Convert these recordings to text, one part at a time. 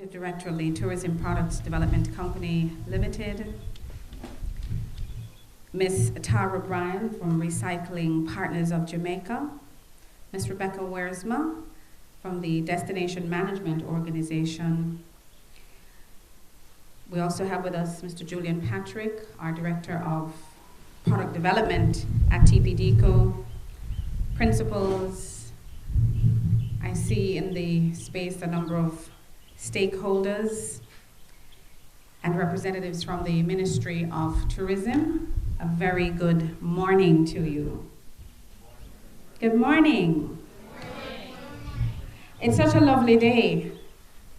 Executive Director of the Tourism Products Development Company Limited, Ms. Tara Bryan from Recycling Partners of Jamaica, Ms. Rebecca Wersma from the Destination Management Organization. We also have with us Mr. Julian Patrick, our Director of Product Development at TPDCO, principals. I see in the space a number of stakeholders and representatives from the Ministry of Tourism. A very good morning to you. Good morning. It's such a lovely day.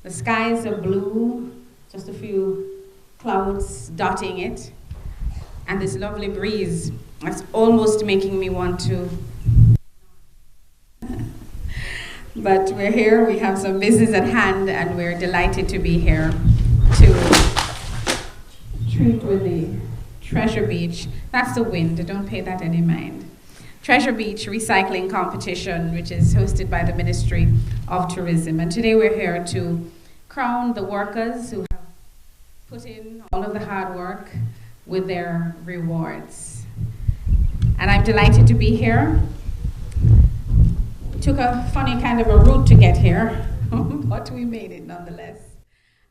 The skies are blue, just a few clouds dotting it, and this lovely breeze that's almost making me want to. But we're here, we have some business at hand, and we're delighted to be here to treat with the Treasure Beach. That's the wind, don't pay that any mind. Treasure Beach Recycling Competition, which is hosted by the Ministry of Tourism. And today we're here to crown the workers who have put in all of the hard work with their rewards. And I'm delighted to be here. It took a funny kind of a route to get here, but we made it nonetheless.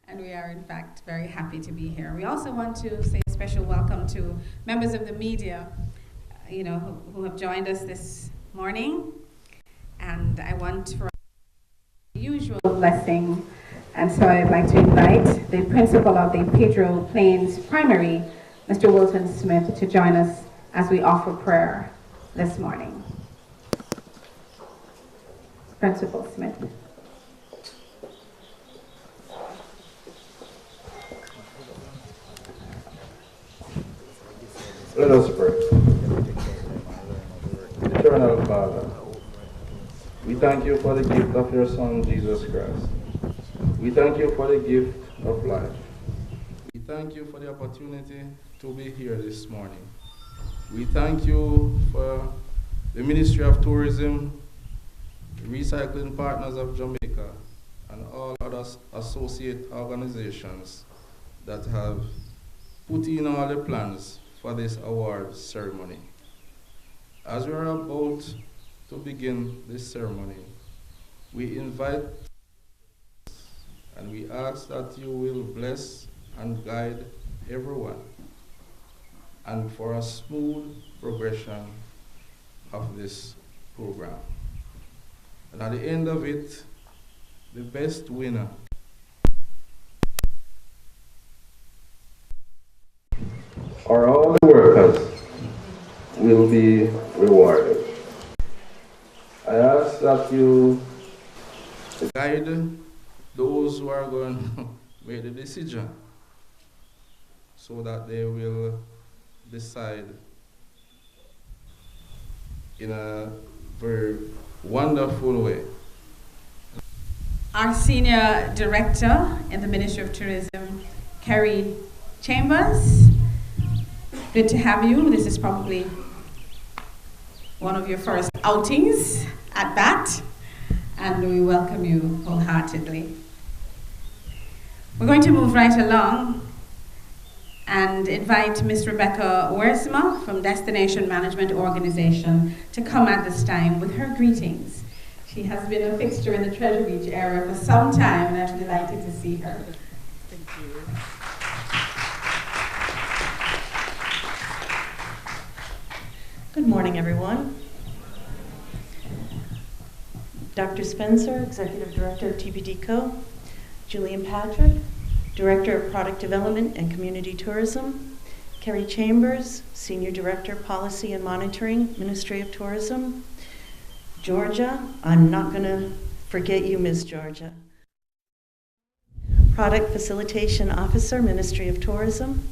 And we are, in fact, very happy to be here. We also want to say a special welcome to members of the media, who have joined us this morning. And I want for the usual blessing. And so I'd like to invite the principal of the Pedro Plains Primary, Mr. Wilton Smith, to join us as we offer prayer this morning. Principal Smith. Let us pray. Eternal Father, we thank you for the gift of your Son, Jesus Christ. We thank you for the gift of life. We thank you for the opportunity to be here this morning. We thank you for the Ministry of Tourism, the Recycling Partners of Jamaica, and all other associate organizations that have put in all the plans for this award ceremony. As we are about to begin this ceremony, we invite and we ask that you will bless and guide everyone and for a smooth progression of this program. And at the end of it, the best winner or all the workers will be rewarded. I ask that you guide those who are going to make the decision so that they will decide in a very wonderful way. Our Senior Director in the Ministry of Tourism, Kerry Chambers. Good to have you. This is probably one of your first outings at BAT, and we welcome you wholeheartedly. We're going to move right along and invite Ms. Rebecca Wersma from Destination Management Organization to come at this time with her greetings. She has been a fixture in the Treasure Beach area for some time, and I'm delighted to see her. Thank you. Good morning, everyone. Dr. Spencer, Executive Director of TPDCO, Julian Patrick, Director of Product Development and Community Tourism, Kerry Chambers, Senior Director, Policy and Monitoring, Ministry of Tourism, Georgia, I'm not going to forget you, Ms. Georgia, Product Facilitation Officer, Ministry of Tourism,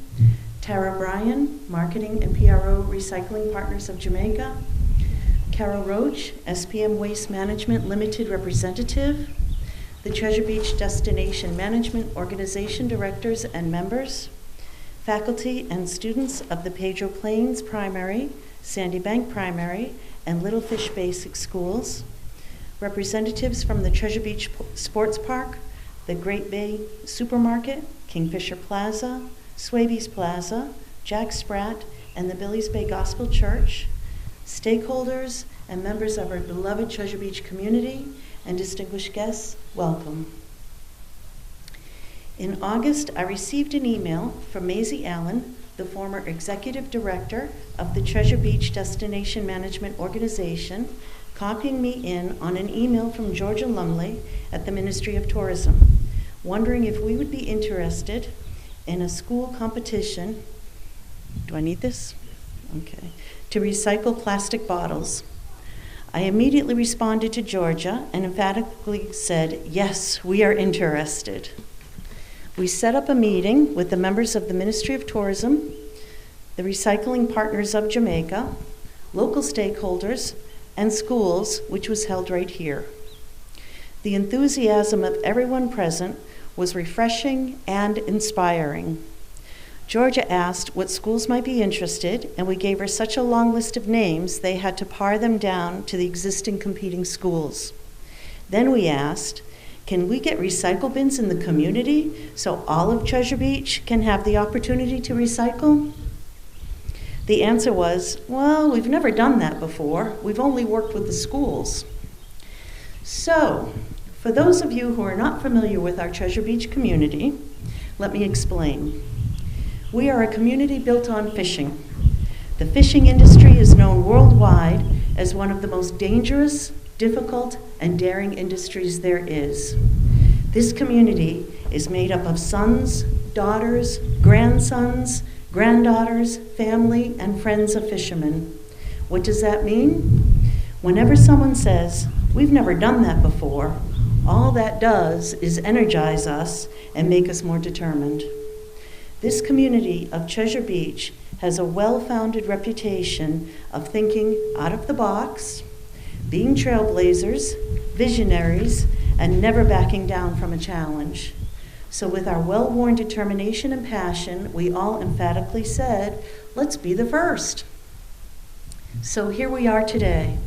Tara Bryan, Marketing and PRO Recycling Partners of Jamaica, Carol Roach, SPM Waste Management Limited Representative, the Treasure Beach Destination Management Organization Directors and Members, faculty and students of the Pedro Plains Primary, Sandy Bank Primary, and Little Fish Basic Schools, representatives from the Treasure Beach Sports Park, the Great Bay Supermarket, Kingfisher Plaza, Swabies Plaza, Jack Spratt, and the Billy's Bay Gospel Church, stakeholders and members of our beloved Treasure Beach community, and distinguished guests, welcome. In August, I received an email from Maisie Allen, the former executive director of the Treasure Beach Destination Management Organization, copying me in on an email from Georgia Lumley at the Ministry of Tourism, wondering if we would be interested in a school competition. Do I need this? Okay. To recycle plastic bottles. I immediately responded to Georgia and emphatically said, yes, we are interested. We set up a meeting with the members of the Ministry of Tourism, the Recycling Partners of Jamaica, local stakeholders, and schools, which was held right here. The enthusiasm of everyone present was refreshing and inspiring. Georgia asked what schools might be interested, and we gave her such a long list of names they had to pare them down to the existing competing schools. Then we asked, can we get recycle bins in the community so all of Treasure Beach can have the opportunity to recycle? The answer was, well, we've never done that before. We've only worked with the schools. So, for those of you who are not familiar with our Treasure Beach community, let me explain. We are a community built on fishing. The fishing industry is known worldwide as one of the most dangerous, difficult, and daring industries there is. This community is made up of sons, daughters, grandsons, granddaughters, family, and friends of fishermen. What does that mean? Whenever someone says, we've never done that before, all that does is energize us and make us more determined. This community of Treasure Beach has a well-founded reputation of thinking out of the box, being trailblazers, visionaries, and never backing down from a challenge. So with our well-worn determination and passion, we all emphatically said, let's be the first. So here we are today.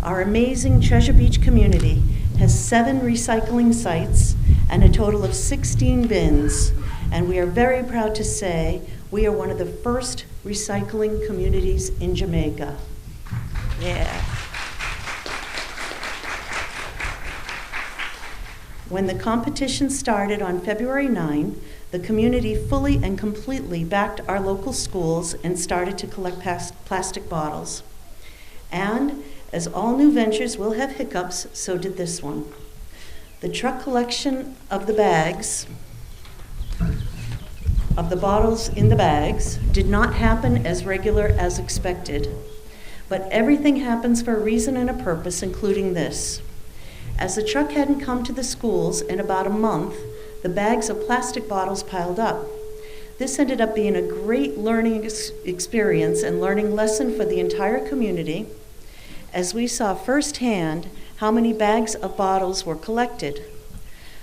Our amazing Treasure Beach community has 7 recycling sites and a total of 16 bins, and we are very proud to say we are one of the first recycling communities in Jamaica. Yeah. When the competition started on February 9, the community fully and completely backed our local schools and started to collect plastic bottles. And as all new ventures will have hiccups, so did this one. The truck collection of the bags, of the bottles in the bags, did not happen as regular as expected. But everything happens for a reason and a purpose, including this. As the truck hadn't come to the schools in about a month, the bags of plastic bottles piled up. This ended up being a great learning experience and learning lesson for the entire community, as we saw firsthand how many bags of bottles were collected.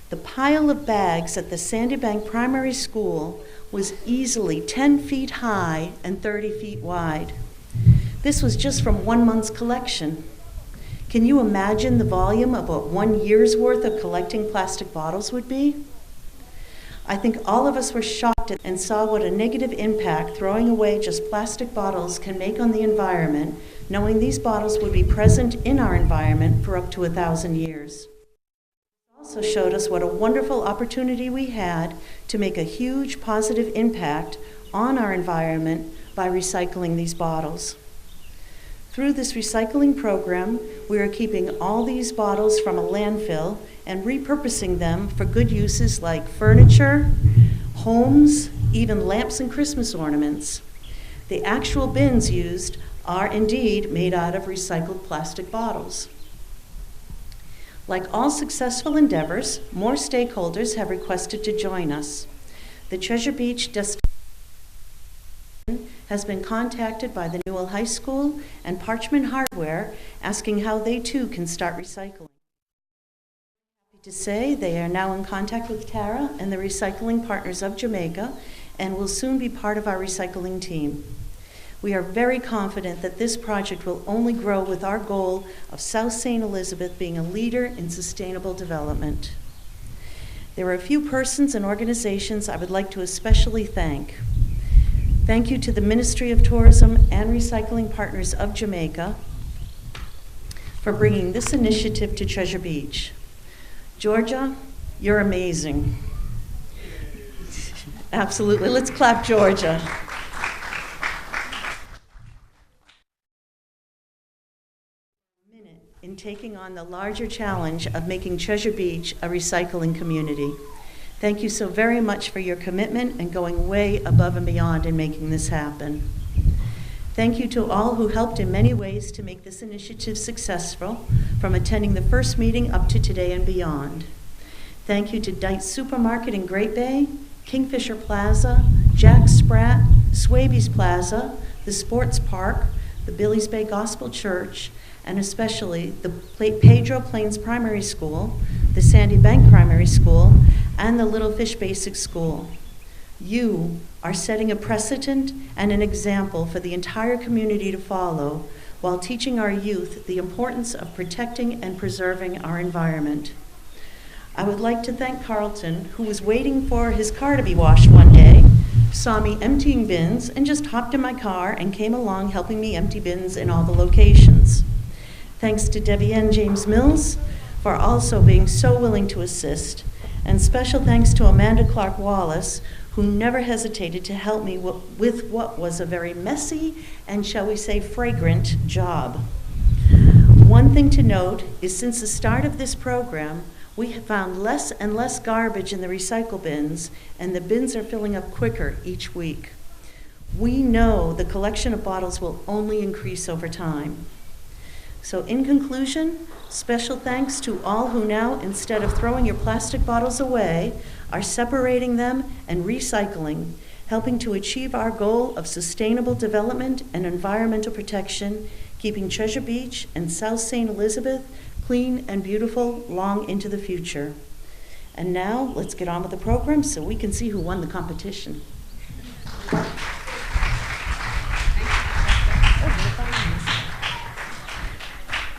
The pile of bags at the Sandy Bank Primary School was easily 10 feet high and 30 feet wide. This was just from 1 month's collection. Can you imagine the volume of what 1 year's worth of collecting plastic bottles would be? I think all of us were shocked and saw what a negative impact throwing away just plastic bottles can make on the environment, knowing these bottles would be present in our environment for up to 1,000 years. It also showed us what a wonderful opportunity we had to make a huge positive impact on our environment by recycling these bottles. Through this recycling program, we are keeping all these bottles from a landfill and repurposing them for good uses like furniture, homes, even lamps and Christmas ornaments. The actual bins used are indeed made out of recycled plastic bottles. Like all successful endeavors, more stakeholders have requested to join us. The Treasure Beach Destination has been contacted by the Newell High School and Parchment Hardware asking how they too can start recycling. Happy to say they are now in contact with Tara and the Recycling Partners of Jamaica and will soon be part of our recycling team. We are very confident that this project will only grow with our goal of South St. Elizabeth being a leader in sustainable development. There are a few persons and organizations I would like to especially thank. Thank you to the Ministry of Tourism and Recycling Partners of Jamaica for bringing this initiative to Treasure Beach. Georgia, you're amazing. Absolutely. Let's clap Georgia. In taking on the larger challenge of making Treasure Beach a recycling community. Thank you so very much for your commitment and going way above and beyond in making this happen. Thank you to all who helped in many ways to make this initiative successful, from attending the first meeting up to today and beyond. Thank you to Dites Supermarket in Great Bay, Kingfisher Plaza, Jack Spratt, Swabies Plaza, the Sports Park, the Billy's Bay Gospel Church, and especially the Pedro Plains Primary School, the Sandy Bank Primary School, and the Little Fish Basic School. You are setting a precedent and an example for the entire community to follow while teaching our youth the importance of protecting and preserving our environment. I would like to thank Carlton, who was waiting for his car to be washed one day, saw me emptying bins, and just hopped in my car and came along helping me empty bins in all the locations. Thanks to Debbie and James Mills for also being so willing to assist, and special thanks to Amanda Clark Wallace, who never hesitated to help me with what was a very messy and, shall we say, fragrant job. One thing to note is since the start of this program, we have found less and less garbage in the recycle bins, and the bins are filling up quicker each week. We know the collection of bottles will only increase over time. So in conclusion, special thanks to all who now, instead of throwing your plastic bottles away, are separating them and recycling, helping to achieve our goal of sustainable development and environmental protection, keeping Treasure Beach and South St. Elizabeth clean and beautiful long into the future. And now, let's get on with the program so we can see who won the competition.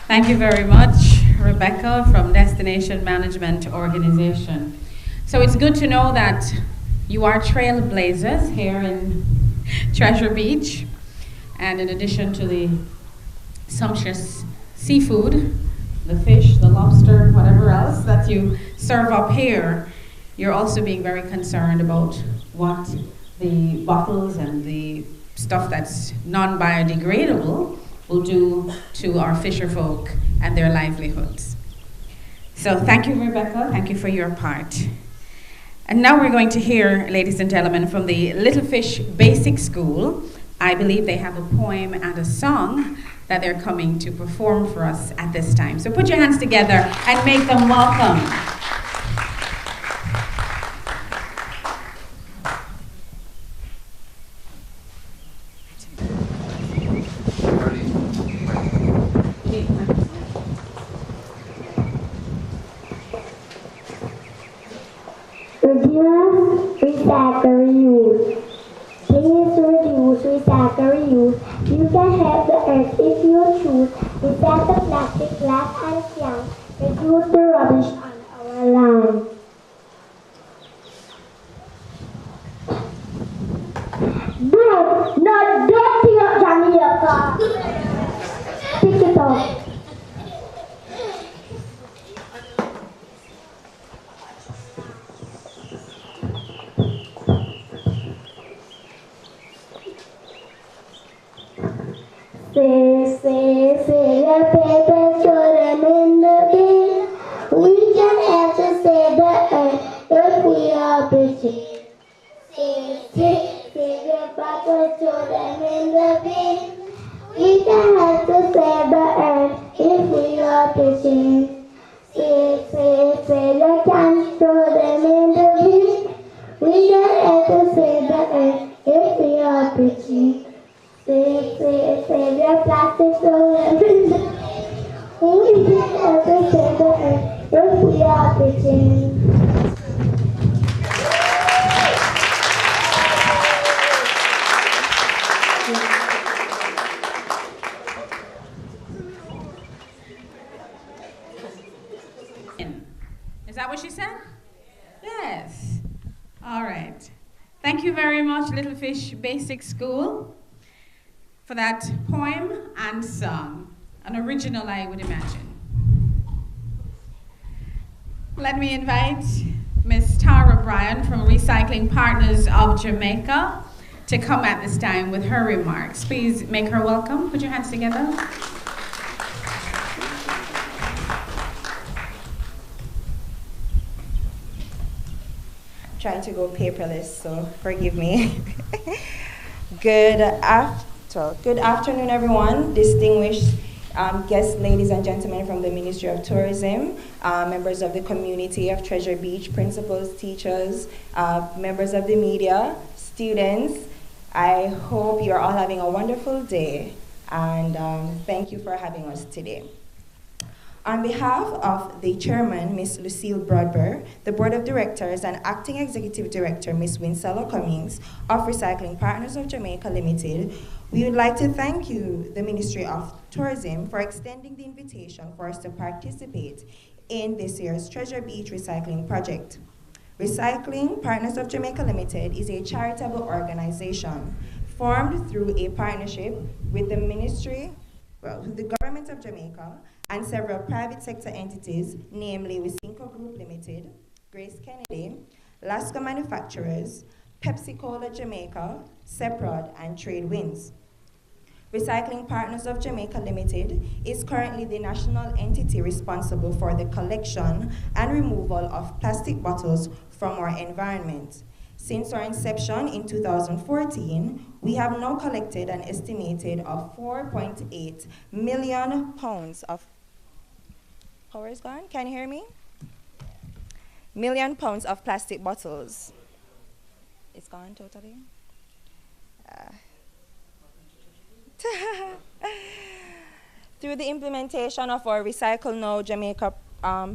Thank you very much, Rebecca from Destination Management Organization. So it's good to know that you are trailblazers here in Treasure Beach. And in addition to the sumptuous seafood, the fish, the lobster, whatever else that you serve up here, you're also being very concerned about what the bottles and the stuff that's non-biodegradable will do to our fisher folk and their livelihoods. So thank you, Rebecca. Thank you for your part. And now we're going to hear, ladies and gentlemen, from the Little Fish Basic School. I believe they have a poem and a song that they're coming to perform for us at this time. So put your hands together and make them welcome. Reduce recycle use. Please reduce recycle use. You can help the earth if you choose. Recycle plastic, glass and can. Reduce the rubbish on our land. Don't pick up Jamaica. Pick it up. Say your paper, throw them in the bin. We can have to save the earth if we are bitchy. Say your paper, throw them in the bin. We can have to save the earth if we are bitchy. Say your cans, throw them in the bin. We can have to save the earth if we are bitchy. Save your plastic, throw them in the bin. We can have to save the earth if we are bitching. Is that what she said? Yeah, very much, Little Fish Basic School, for that poem and song. An original, I would imagine. Let me invite Ms. Tara Bryan from Recycling Partners of Jamaica to come at this time with her remarks. Please make her welcome. Put your hands together. Trying to go paperless, so forgive me. Good afternoon, everyone. Distinguished guests, ladies and gentlemen from the Ministry of Tourism, members of the community of Treasure Beach, principals, teachers, members of the media, students. I hope you're all having a wonderful day, and thank you for having us today. On behalf of the chairman, Ms. Lucille Broadber, the board of directors and acting executive director, Ms. Winsella Cummings of Recycling Partners of Jamaica Limited, we would like to thank you, the Ministry of Tourism, for extending the invitation for us to participate in this year's Treasure Beach Recycling Project. Recycling Partners of Jamaica Limited is a charitable organization formed through a partnership with the with the government of Jamaica and several private sector entities, namely Wisynco Group Limited, Grace Kennedy, Lasco Manufacturers, Pepsi Cola Jamaica, Seprod, and Trade Winds. Recycling Partners of Jamaica Limited is currently the national entity responsible for the collection and removal of plastic bottles from our environment. Since our inception in 2014, we have now collected an estimated of 4.8 million pounds of, power is gone, can you hear me? Million pounds of plastic bottles. It's gone totally? Through the implementation of our Recycle Now Jamaica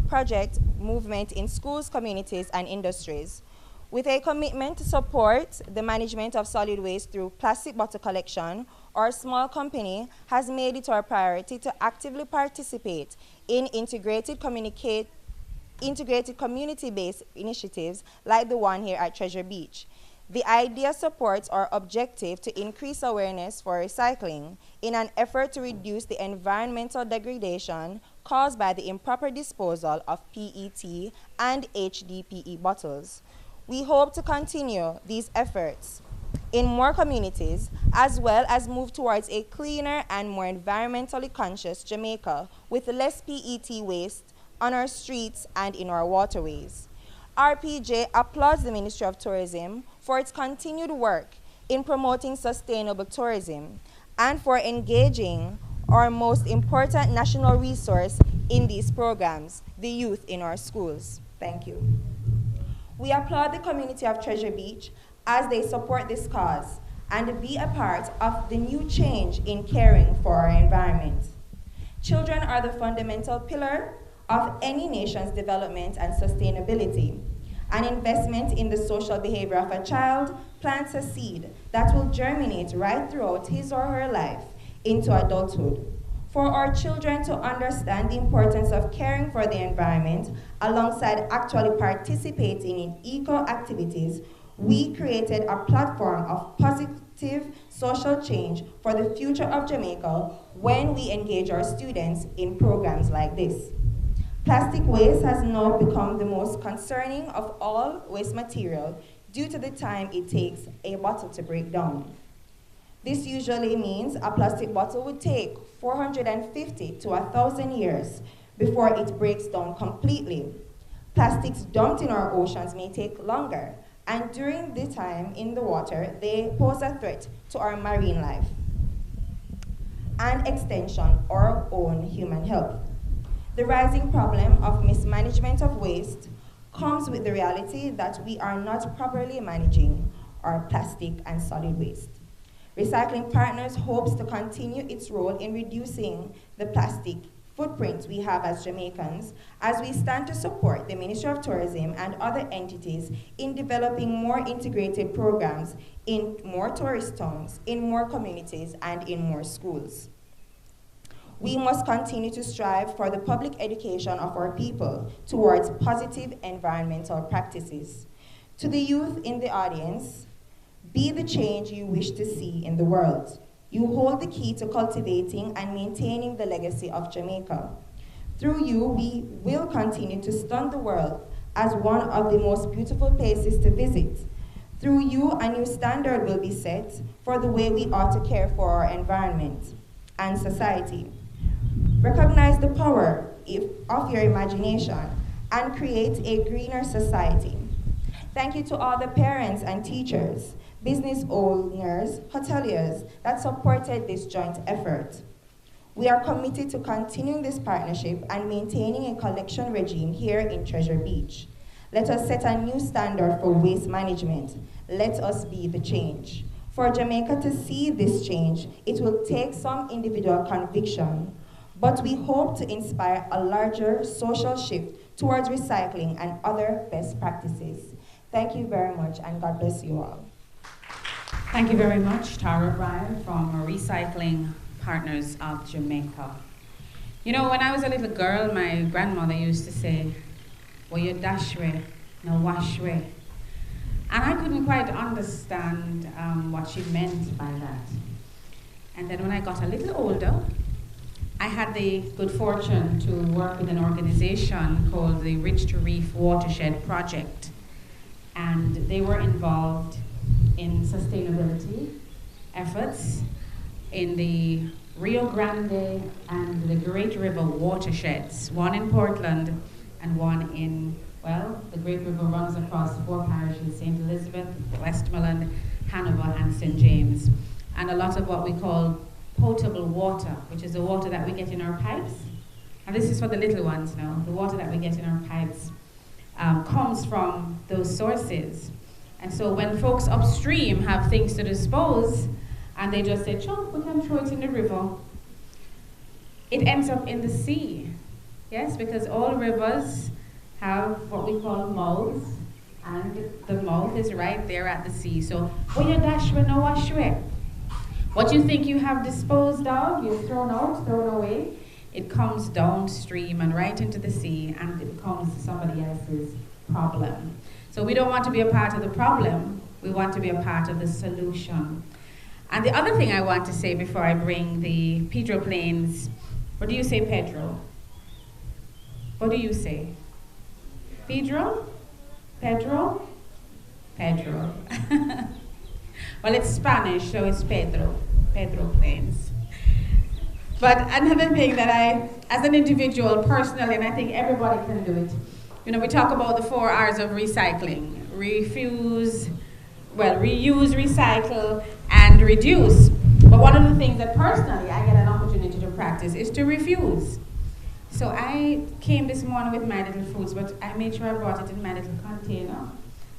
project movement in schools, communities, and industries. With a commitment to support the management of solid waste through plastic bottle collection, our small company has made it our priority to actively participate in integrated community-based initiatives like the one here at Treasure Beach. The idea supports our objective to increase awareness for recycling in an effort to reduce the environmental degradation caused by the improper disposal of PET and HDPE bottles. We hope to continue these efforts in more communities, as well as move towards a cleaner and more environmentally conscious Jamaica with less PET waste on our streets and in our waterways. RPJ applauds the Ministry of Tourism for its continued work in promoting sustainable tourism and for engaging our most important national resource in these programs, the youth in our schools. Thank you. We applaud the community of Treasure Beach as they support this cause and be a part of the new change in caring for our environment. Children are the fundamental pillar of any nation's development and sustainability. An investment in the social behavior of a child plants a seed that will germinate right throughout his or her life into adulthood. For our children to understand the importance of caring for the environment alongside actually participating in eco-activities, we created a platform of positive social change for the future of Jamaica when we engage our students in programs like this. Plastic waste has now become the most concerning of all waste material due to the time it takes a bottle to break down. This usually means a plastic bottle would take 450 to 1,000 years before it breaks down completely. Plastics dumped in our oceans may take longer, and during the time in the water, they pose a threat to our marine life and extension, our own human health. The rising problem of mismanagement of waste comes with the reality that we are not properly managing our plastic and solid waste. Recycling Partners hopes to continue its role in reducing the plastic footprint we have as Jamaicans as we stand to support the Ministry of Tourism and other entities in developing more integrated programs in more tourist towns, in more communities, and in more schools. We must continue to strive for the public education of our people towards positive environmental practices. To the youth in the audience, Be the change you wish to see in the world. You hold the key to cultivating and maintaining the legacy of Jamaica. Through you, we will continue to stun the world as one of the most beautiful places to visit. Through you, a new standard will be set for the way we ought to care for our environment and society. Recognize the power of your imagination and create a greener society. Thank you to all the parents and teachers, business owners, hoteliers that supported this joint effort. We are committed to continuing this partnership and maintaining a collection regime here in Treasure Beach. Let us set a new standard for waste management. Let us be the change. For Jamaica to see this change, it will take some individual conviction, but we hope to inspire a larger social shift towards recycling and other best practices. Thank you very much, and God bless you all. Thank you very much, Tara Bryan from Recycling Partners of Jamaica. You know, when I was a little girl, my grandmother used to say, well, you dash way, no wash way. And I couldn't quite understand what she meant by that. And then when I got a little older, I had the good fortune to work with an organization called the Rich to Reef Watershed Project. And they were involved in sustainability efforts in the Rio Grande and the Great River watersheds, one in Portland and one in, well, the Great River runs across 4 parishes, St. Elizabeth, Westmoreland, Hanover, and St. James. And a lot of what we call potable water, which is the water that we get in our pipes. And this is for the little ones now. The water that we get in our pipes comes from those sources. And so when folks upstream have things to dispose, and they just say, sure, we can throw it in the river, it ends up in the sea. Yes, because all rivers have what we call mouths, and the mouth is right there at the sea. So when you dash, when no wash away. What you think you have disposed of, you've thrown out, thrown away, it comes downstream and right into the sea, and it becomes somebody else's problem. So we don't want to be a part of the problem, we want to be a part of the solution. And the other thing I want to say before I bring the Pedro planes, what do you say, Pedro? What do you say? Pedro? Pedro? Pedro. Well, it's Spanish, so it's Pedro. Pedro planes. But another thing that I, as an individual, personally, and I think everybody can do it, you know, we talk about the 4 R's of recycling. Reuse, recycle, and reduce. But one of the things that personally I get an opportunity to practice is to refuse. So I came this morning with my little foods, but I made sure I brought it in my little container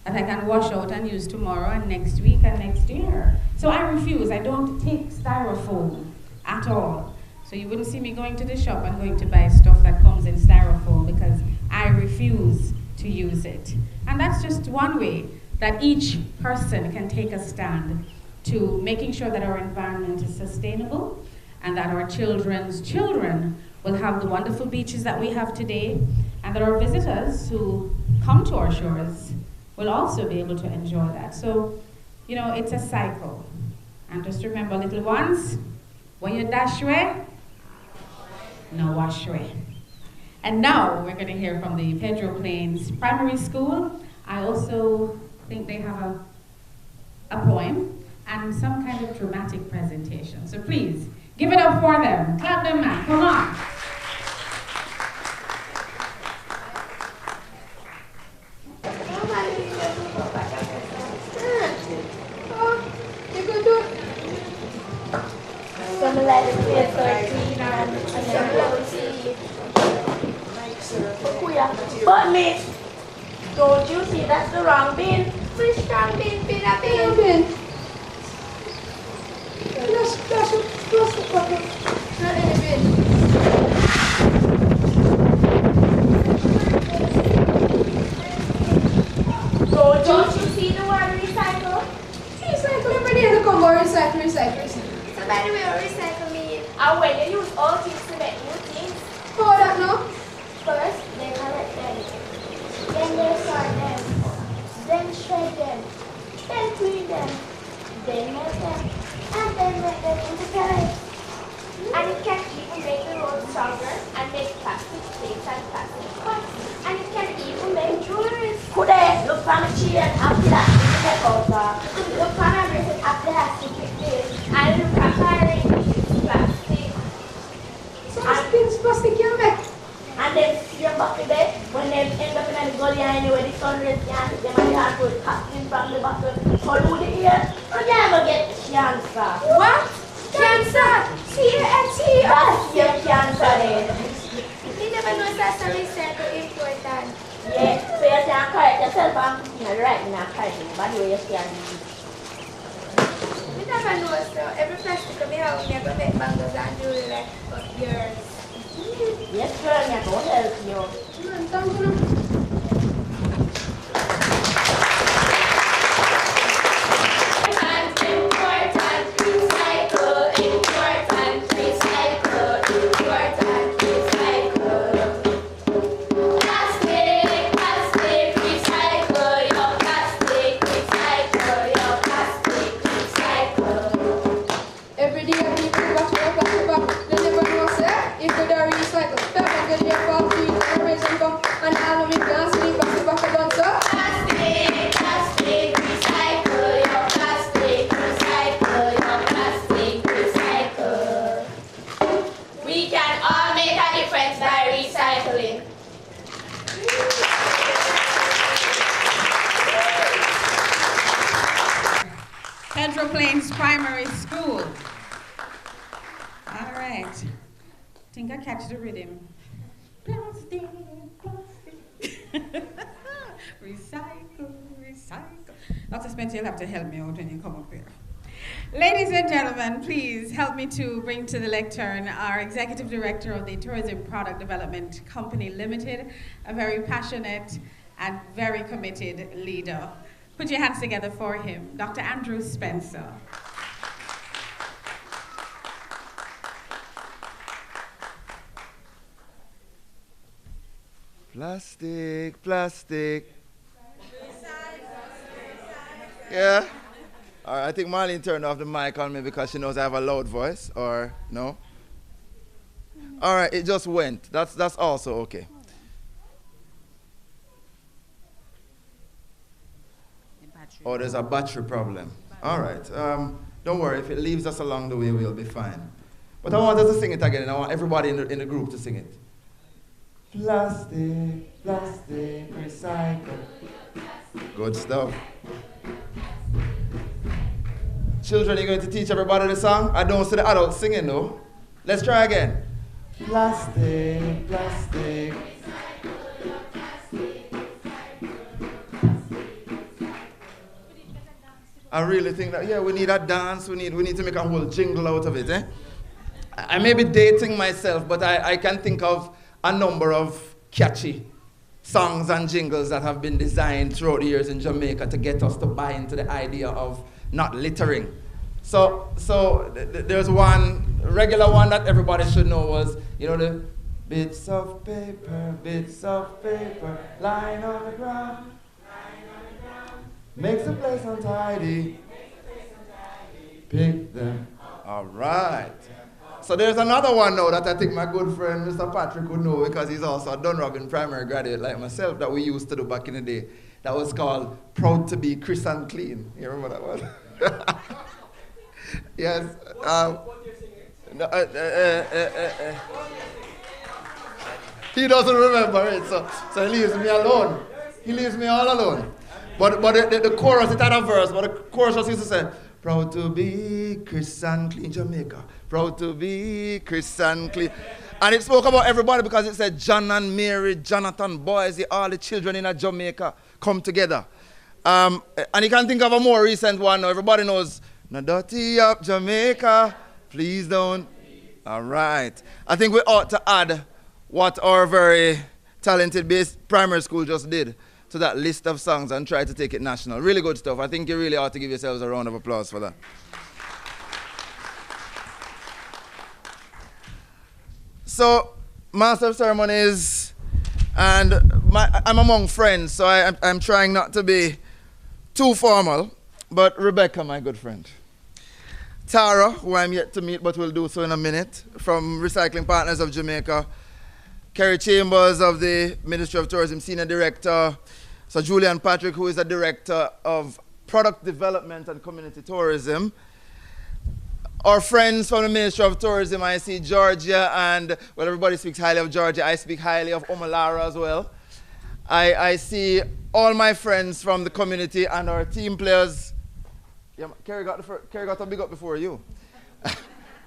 that I can wash out and use tomorrow and next week and next year. So I refuse. I don't take styrofoam at all. So you wouldn't see me going to the shop and going to buy stuff that comes in styrofoam because I refuse to use it. And that's just one way that each person can take a stand to making sure that our environment is sustainable and that our children's children will have the wonderful beaches that we have today, and that our visitors who come to our shores will also be able to enjoy that. So, you know, it's a cycle. And just remember, little ones, when you dash away, no wash away. And now we're going to hear from the Pedro Plains Primary School. I also think they have a poem and some kind of dramatic presentation. So please, give it up for them. Clap them, man. Come on. But miss, don't you see that's the wrong bin? Which wrong bin? Bin a bin. Plus the bucket. Not in a bin. Don't you see the word recycle? Recycle, everybody has to come over recycle. So by the way, recycle means when you use old things to make new things. Oh, that no? First, they collect them. Then they sort them. Then shred them. Then clean them. make them into pellets. And it can even make the road stronger and make plastic plates and plastic cups. And it can even make jewelry. Could I look from a chair and a plastic water? Look from a bracelet a plastic with and look from a ring with plastic. So things plastic you make? And then see your bucket there, when they end up in the gully anyway, the sun rays can't hit them and they have to cut in from the bottle, follow the ear, and you never get cancer. What? Cancer? C-A-T-O? That's your cancer then. You never know that's something so important. Yeah, so you can correct yourself and put in the right in a correct in the body where you can do it. You never know, so every plastic of your house, you're going to make bangles and jewelry like yours. Yes, girl, I'm going to help you. Primary School. All right. I think I catch the rhythm. Plastic, plastic. Recycle, recycle. Dr. Spencer, you'll have to help me out when you come up here. Ladies and gentlemen, please help me to bring to the lectern our Executive Director of the Tourism Product Development Company Limited, a very passionate and very committed leader. Put your hands together for him, Dr. Andrew Spencer. Plastic, plastic. Yeah? All right, I think Marlene turned off the mic on me because she knows I have a loud voice, or no? All right, it just went. That's also okay. Oh, there's a battery problem. All right. Don't worry. If it leaves us along the way, we'll be fine. But I want us to sing it again, and I want everybody in the group to sing it. Plastic, plastic, recycle. Good stuff. Children, you're going to teach everybody the song? I don't see the adults singing, though. Let's try again. Plastic, plastic. I really think that, yeah, we need a dance. We need to make a whole jingle out of it, eh? I may be dating myself, but I can think of a number of catchy songs and jingles that have been designed throughout the years in Jamaica to get us to buy into the idea of not littering. So there's one regular one that everybody should know was, you know, the bits of paper, lying on the ground. Makes the place untidy. Pick them. All right. So there's another one now that I think my good friend Mr. Patrick would know because he's also a Dunrobin primary graduate like myself that we used to do back in the day. That was called Proud to be Chris and Clean. You remember that one? Yes. He doesn't remember it, so he leaves me alone. He leaves me all alone. But the chorus, it had a verse, but the chorus just used to say, proud to be Chris and Clean Jamaica. Proud to be Chris and Clean. And it spoke about everybody because it said John and Mary, Jonathan, Boise, all the children in Jamaica come together. And you can think of a more recent one now. Everybody knows, no dirty up Jamaica, please don't. All right. I think we ought to add what our very talented primary school just did to that list of songs and try to take it national. Really good stuff. I think you really ought to give yourselves a round of applause for that. So, Master of Ceremonies, and I'm among friends, so I'm trying not to be too formal, but Rebecca, my good friend, Tara, who I'm yet to meet but will do so in a minute, from Recycling Partners of Jamaica. Kerry Chambers of the Ministry of Tourism, Senior Director. Sir Julian Patrick, who is the Director of Product Development and Community Tourism. Our friends from the Ministry of Tourism, I see Georgia, and well, everybody speaks highly of Georgia. I speak highly of Omalara as well. I see all my friends from the community and our team players. Yeah, Kerry got a big up before you.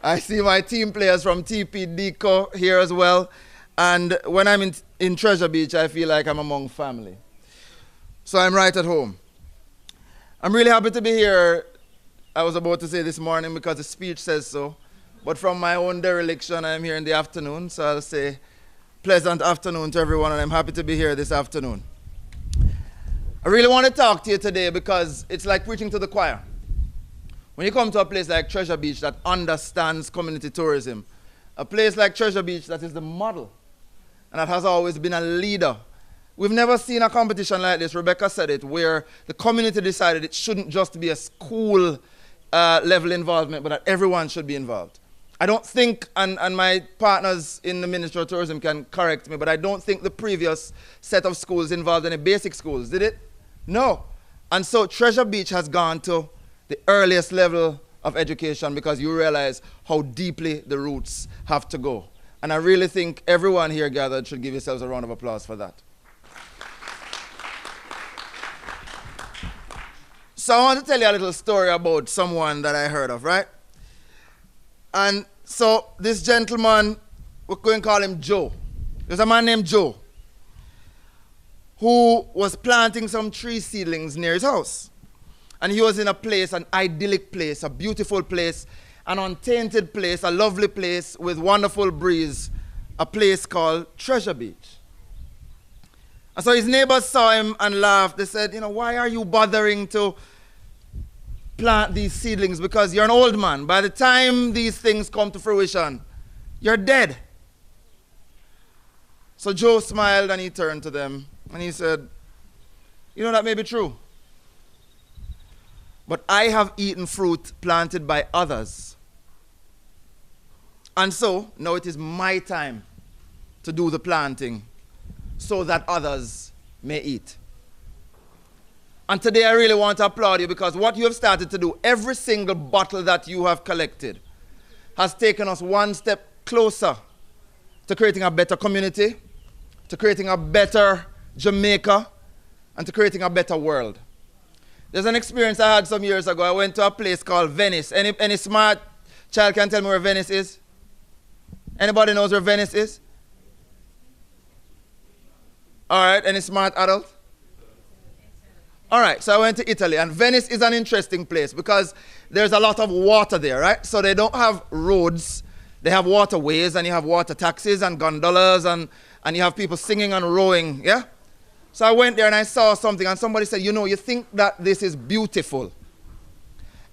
I see my team players from TP Deco here as well. And when I'm in Treasure Beach, I feel like I'm among family. So I'm right at home. I'm really happy to be here. I was about to say this morning because the speech says so. But from my own dereliction, I'm here in the afternoon. So I'll say pleasant afternoon to everyone, and I'm happy to be here this afternoon. I really want to talk to you today because it's like preaching to the choir. When you come to a place like Treasure Beach that understands community tourism, a place like Treasure Beach that is the model and that has always been a leader. We've never seen a competition like this, Rebecca said it, where the community decided it shouldn't just be a school level involvement, but that everyone should be involved. I don't think, and my partners in the Ministry of Tourism can correct me, but I don't think the previous set of schools involved any basic schools, did it? No. And so Treasure Beach has gone to the earliest level of education because you realize how deeply the roots have to go. And I really think everyone here gathered should give yourselves a round of applause for that. So I want to tell you a little story about someone that I heard of, right? And so this gentleman, we're going to call him Joe. There's a man named Joe who was planting some tree seedlings near his house. And he was in a place, an idyllic place, a beautiful place, an untainted place, a lovely place with wonderful breeze, a place called Treasure Beach. And so his neighbors saw him and laughed. They said, you know, why are you bothering to plant these seedlings? Because you're an old man. By the time these things come to fruition, you're dead. So Joe smiled and he turned to them and he said, you know, that may be true. But I have eaten fruit planted by others. And so, now it is my time to do the planting so that others may eat. And today I really want to applaud you because what you have started to do, every single bottle that you have collected has taken us one step closer to creating a better community, to creating a better Jamaica, and to creating a better world. There's an experience I had some years ago. I went to a place called Venice. Any smart child can tell me where Venice is? Anybody knows where Venice is? All right, any smart adult? All right, so I went to Italy, and Venice is an interesting place because there's a lot of water there, right? So they don't have roads. They have waterways, and you have water taxis and gondolas, and you have people singing and rowing, yeah? So I went there and I saw something and somebody said, you know, you think that this is beautiful.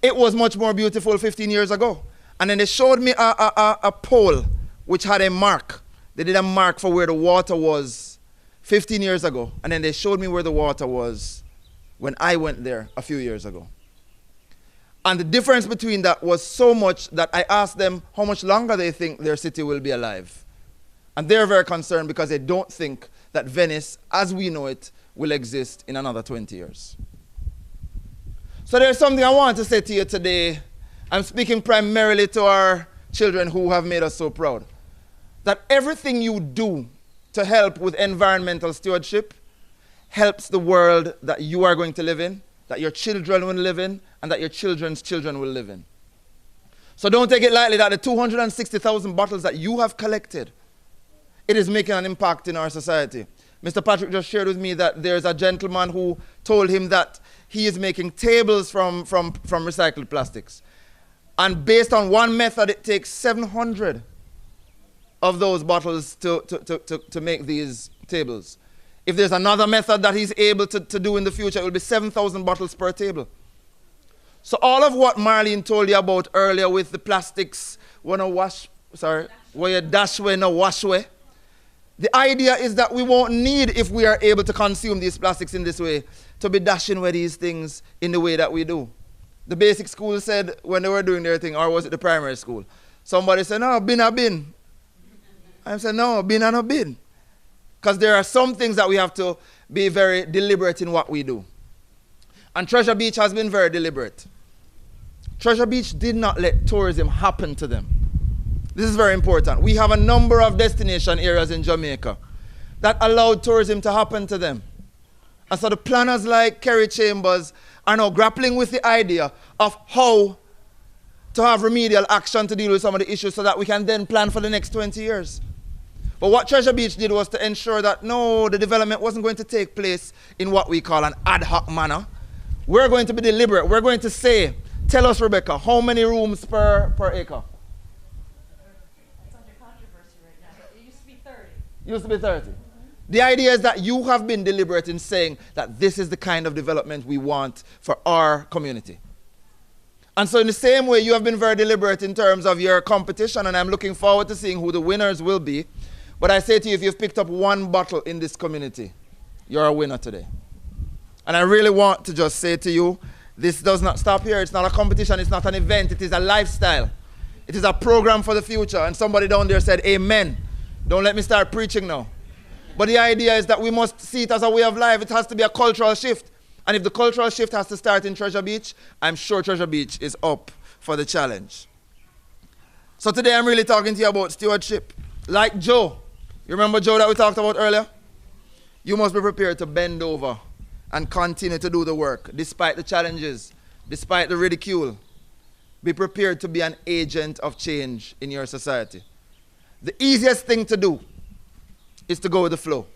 It was much more beautiful 15 years ago. And then they showed me a pole which had a mark. They did a mark for where the water was 15 years ago. And then they showed me where the water was when I went there a few years ago. And the difference between that was so much that I asked them how much longer they think their city will be alive. And they're very concerned because they don't think that Venice, as we know it, will exist in another 20 years. So there's something I want to say to you today. I'm speaking primarily to our children who have made us so proud. That everything you do to help with environmental stewardship helps the world that you are going to live in, that your children will live in, and that your children's children will live in. So don't take it lightly that the 260,000 bottles that you have collected, it is making an impact in our society. Mr. Patrick just shared with me that there's a gentleman who told him that he is making tables from recycled plastics. And based on one method, it takes 700 of those bottles to make these tables. If there's another method that he's able to do in the future, it will be 7,000 bottles per table. So all of what Marlene told you about earlier with the plastics, where you dash away, no wash away. The idea is that we won't need, if we are able to consume these plastics in this way, to be dashing away these things in the way that we do. The basic school said when they were doing their thing, or was it the primary school? Somebody said, no, bin a bin. I said, no, bin a no bin. Because there are some things that we have to be very deliberate in what we do. And Treasure Beach has been very deliberate. Treasure Beach did not let tourism happen to them. This is very important. We have a number of destination areas in Jamaica that allowed tourism to happen to them. And so the planners like Kerry Chambers are now grappling with the idea of how to have remedial action to deal with some of the issues so that we can then plan for the next 20 years. But what Treasure Beach did was to ensure that no, the development wasn't going to take place in what we call an ad hoc manner. We're going to be deliberate. We're going to say, tell us, Rebecca, how many rooms per acre? That's under controversy right now, but it used to be 30. Used to be 30. The idea is that you have been deliberate in saying that this is the kind of development we want for our community. And so in the same way, you have been very deliberate in terms of your competition, and I'm looking forward to seeing who the winners will be. But I say to you, if you've picked up one bottle in this community, you're a winner today. And I really want to just say to you, this does not stop here. It's not a competition. It's not an event. It is a lifestyle. It is a program for the future. And somebody down there said, amen. Don't let me start preaching now. But the idea is that we must see it as a way of life. It has to be a cultural shift. And if the cultural shift has to start in Treasure Beach, I'm sure Treasure Beach is up for the challenge. So today I'm really talking to you about stewardship. Like Joe. You remember Joe that we talked about earlier? You must be prepared to bend over and continue to do the work, despite the challenges, despite the ridicule. Be prepared to be an agent of change in your society. The easiest thing to do is to go with the flow.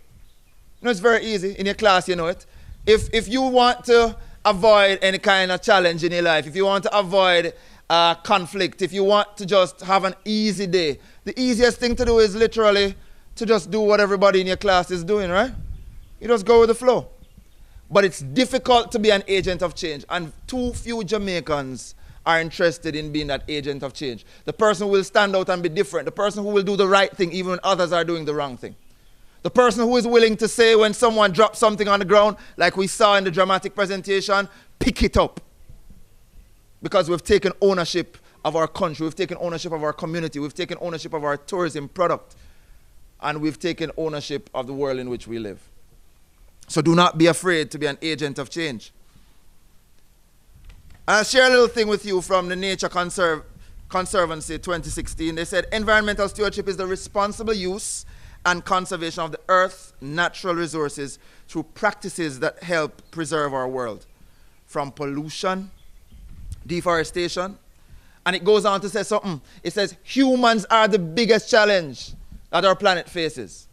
You know, it's very easy. In your class, you know it. If you want to avoid any kind of challenge in your life, if you want to avoid conflict, if you want to just have an easy day, the easiest thing to do is literally to just do what everybody in your class is doing, right? You just go with the flow. But it's difficult to be an agent of change, and too few Jamaicans are interested in being that agent of change. The person who will stand out and be different, the person who will do the right thing even when others are doing the wrong thing. The person who is willing to say when someone drops something on the ground, like we saw in the dramatic presentation, pick it up. Because we've taken ownership of our country, we've taken ownership of our community, we've taken ownership of our tourism product, and we've taken ownership of the world in which we live. So do not be afraid to be an agent of change. I'll share a little thing with you from the Nature Conservancy 2016. They said environmental stewardship is the responsible use and conservation of the earth's natural resources through practices that help preserve our world from pollution, deforestation, and it goes on to say something. It says humans are the biggest challenge that our planet faces.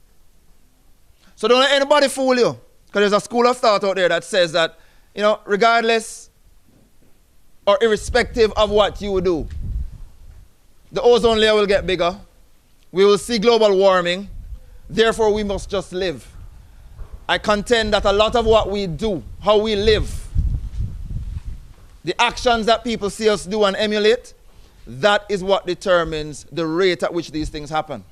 So don't let anybody fool you, because there's a school of thought out there that says that, you know, regardless or irrespective of what you do, the ozone layer will get bigger, we will see global warming, therefore we must just live. I contend that a lot of what we do, how we live, the actions that people see us do and emulate, that is what determines the rate at which these things happen.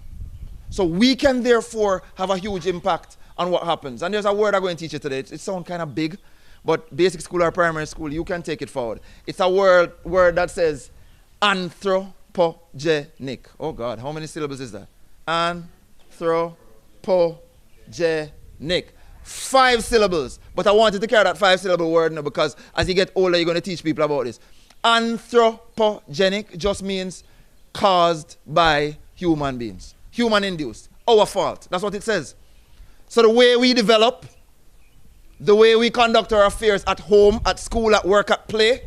So we can therefore have a huge impact on what happens. And there's a word I'm going to teach you today. It sounds kind of big, but basic school or primary school, you can take it forward. It's a word that says anthropogenic. Oh God, how many syllables is that? Anthropogenic. 5 syllables. But I wanted to carry that 5-syllable word now because as you get older, you're going to teach people about this. Anthropogenic just means caused by human beings. Human induced. Our fault. That's what it says. So the way we develop, the way we conduct our affairs at home, at school, at work, at play,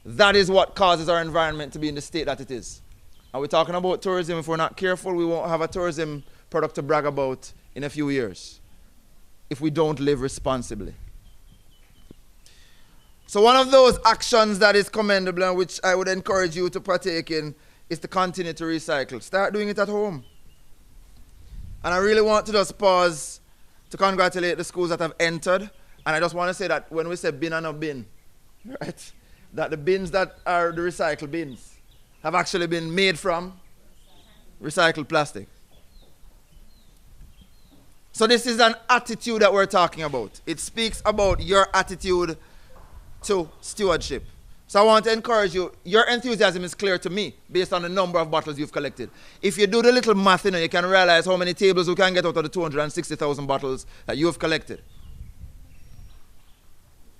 that is what causes our environment to be in the state that it is. And we're talking about tourism. If we're not careful, we won't have a tourism product to brag about in a few years if we don't live responsibly. So one of those actions that is commendable and which I would encourage you to partake in is to continue to recycle. Start doing it at home. And I really want to just pause to congratulate the schools that have entered. And I just want to say that when we say bin and no bin, right, that the bins that are the recycled bins have actually been made from recycled plastic. So this is an attitude that we're talking about. It speaks about your attitude to stewardship. So I want to encourage you. Your enthusiasm is clear to me based on the number of bottles you've collected. If you do the little math, you can realize how many tables we can get out of the 260,000 bottles that you have collected.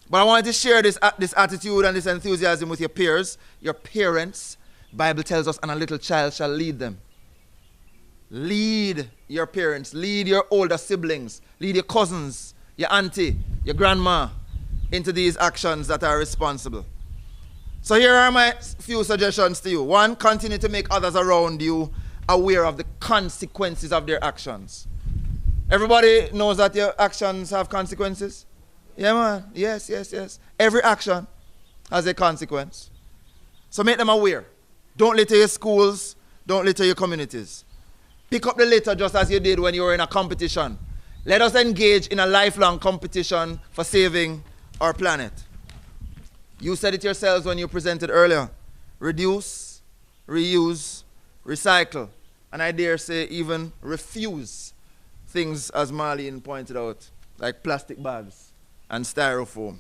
But I wanted to share this attitude and this enthusiasm with your peers, your parents. Bible tells us, and a little child shall lead them. Lead your parents, lead your older siblings, lead your cousins, your auntie, your grandma into these actions that are responsible. So here are my few suggestions to you. One, continue to make others around you aware of the consequences of their actions. Everybody knows that your actions have consequences? Yeah, man. Yes, yes, yes. Every action has a consequence. So make them aware. Don't litter your schools. Don't litter your communities. Pick up the litter just as you did when you were in a competition. Let us engage in a lifelong competition for saving our planet. You said it yourselves when you presented earlier. Reduce, reuse, recycle, and I dare say even refuse things, as Marlene pointed out, like plastic bags and styrofoam.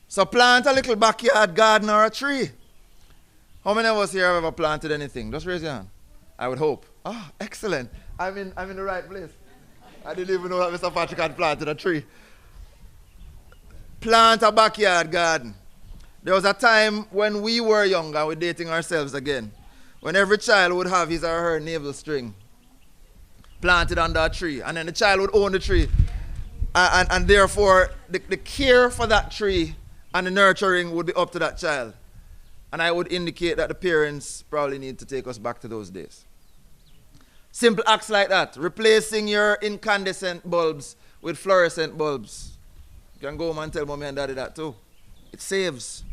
So plant a little backyard garden or a tree. How many of us here have ever planted anything? Just raise your hand. I would hope. Oh, excellent. I'm in the right place. I didn't even know that Mr. Patrick had planted a tree. Plant a backyard garden. There was a time when we were younger, we're dating ourselves again, when every child would have his or her navel string planted under a tree, and then the child would own the tree, and therefore the care for that tree and the nurturing would be up to that child. And I would indicate that the parents probably need to take us back to those days. Simple acts like that, replacing your incandescent bulbs with fluorescent bulbs. You can go home and tell mommy and daddy that too. It saves.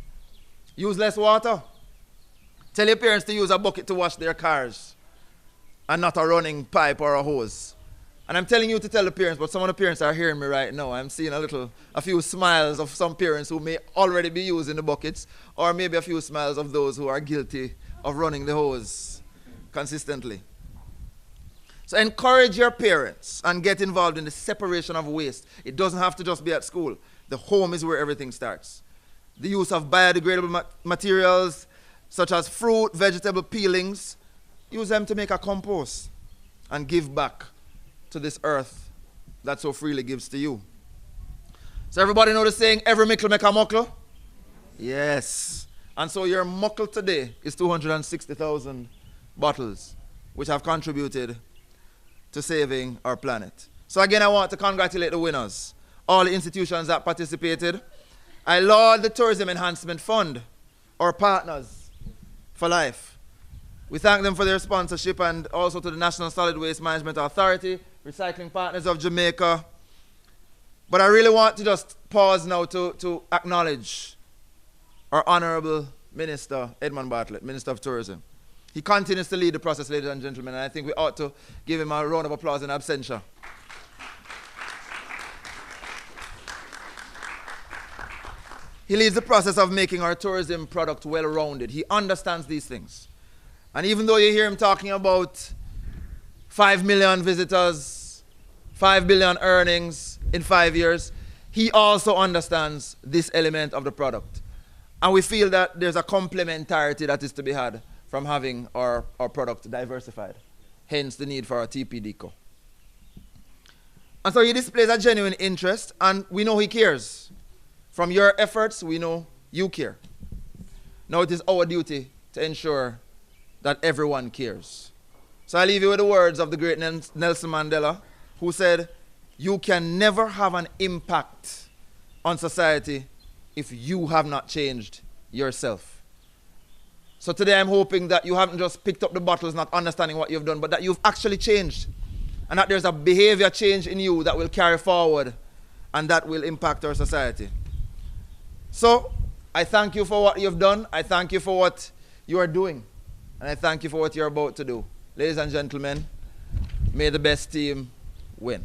Use less water. Tell your parents to use a bucket to wash their cars and not a running pipe or a hose. And I'm telling you to tell the parents, but some of the parents are hearing me right now. I'm seeing a few smiles of some parents who may already be using the buckets, or maybe a few smiles of those who are guilty of running the hose consistently. So encourage your parents and get involved in the separation of waste. It doesn't have to just be at school. The home is where everything starts. The use of biodegradable materials such as fruit, vegetable peelings, use them to make a compost and give back to this earth that so freely gives to you. So everybody know the saying, every mickle make a muckle? Yes. And so your muckle today is 260,000 bottles, which have contributed to saving our planet. So again, I want to congratulate the winners, all the institutions that participated. I laud the Tourism Enhancement Fund, our partners for life. We thank them for their sponsorship, and also to the National Solid Waste Management Authority, Recycling Partners of Jamaica. But I really want to just pause now to acknowledge our Honorable Minister, Edmund Bartlett, Minister of Tourism. He continues to lead the process, ladies and gentlemen, and I think we ought to give him a round of applause in absentia. He leads the process of making our tourism product well-rounded. He understands these things. And even though you hear him talking about 5 million visitors, 5 billion earnings in 5 years, he also understands this element of the product. And we feel that there's a complementarity that is to be had from having our product diversified. Hence the need for our TPDCO. And so he displays a genuine interest, and we know he cares. From your efforts, we know you care. Now it is our duty to ensure that everyone cares. So I leave you with the words of the great Nelson Mandela, who said, you can never have an impact on society if you have not changed yourself. So today I'm hoping that you haven't just picked up the bottles not understanding what you've done, but that you've actually changed. And that there's a behavior change in you that will carry forward and that will impact our society. So I thank you for what you've done. I thank you for what you are doing. And I thank you for what you're about to do. Ladies and gentlemen, may the best team win.